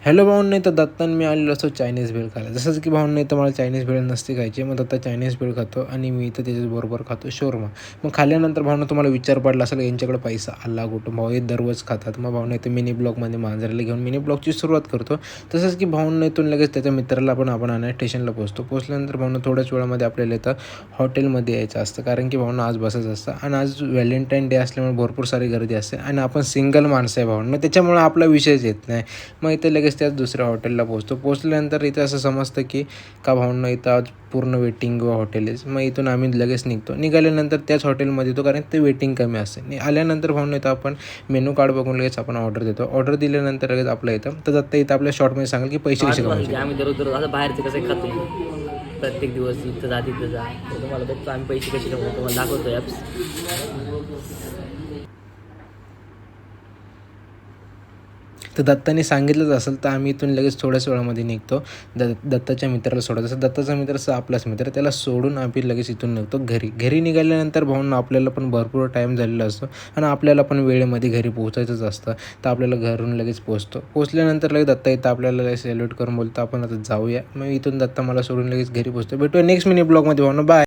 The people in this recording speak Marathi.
हॅलो भाऊंनो, तर दत्तान मी आलेलो असतो चायनीज भेळ खायला. जसंच की भाऊंनो तर मला चायनीज भेळ नसते खायची. मग दत्ता चायनीज भेळ खातो आणि मी इथं त्याच्याबरोबर खातो शोरमा. मग खाल्ल्यानंतर भाऊंनो तुम्हाला विचार पडला असेल यांच्याकडे पैसा आला कुठून? भाऊ हे दररोज खातात. मग भाऊंनो इथे मिनी ब्लॉगमध्ये मांजराला घेऊन मिनी ब्लॉगची सुरुवात करतो. तसंच की भाऊंनो इथून लगेच त्याच्या मित्राला पण आपण आणायला स्टेशनला पोहोचल्यानंतर भाऊंनो थोड्याच वेळामध्ये आपल्याला इथं हॉटेलमध्ये यायचं असतं. कारण की भाऊंनो आज बसायचं असतं आणि आज व्हॅलेंटाईन डे असल्यामुळे भरपूर सारी गर्दी असते आणि आपण सिंगल माणसं आहे भाऊंनो, त्याच्यामुळे आपला विषयच येत नाही. मग इथे लगेच त्याच दुसऱ्या हॉटेलला पोहोचल्यानंतर इथं असं समजतं की का भाऊंना इथं आज पूर्ण वेटिंग हॉटेल आहे. मग इथून आम्ही लगेच निघाल्यानंतर त्याच हॉटेलमध्ये येतो कारण ते वेटिंग कमी असते. आल्यानंतर भाऊंना इथं आपण मेनू कार्ड बघून लगेच आपण ऑर्डर देतो. ऑर्डर दिल्यानंतर लगेच आपलं येतं. तर दत्ता इथं आपल्या शॉर्टमध्ये सांगेल की पैसे कसे कमायचे. आम्ही दररोज असं बाहेरचं कसं खातो प्रत्येक दिवस इथं जा तिथं जा. तुम्हाला बघतो आम्ही पैसे कसे कमवतो तुम्हाला दाखवतो ॲप्स. तर दत्ताने सांगितलंच असेल तर आम्ही इथून लगेच थोड्याच वेळामध्ये निघतो. दत्ताच्या मित्राला सोडा. जसं दत्ताचा मित्र असं आपलाच मित्र, त्याला सोडून आम्ही लगेच इथून निघतो घरी निघाल्यानंतर भाऊंना आपल्याला पण भरपूर टाईम झालेला असतो आणि आपल्याला पण वेळेमध्ये घरी पोहोचायचंच असतं. तर आपल्याला घरून लगेच पोहोचल्यानंतर लगेच दत्ता इथं आपल्याला सेल्यूट करून बोलतो आपण आता जाऊया. मग इथून दत्ता मला सोडून लगेच घरी पोहोचतो. भेटूया नेक्स्ट मिनी ब्लॉगमध्ये भाऊंनो. बाय.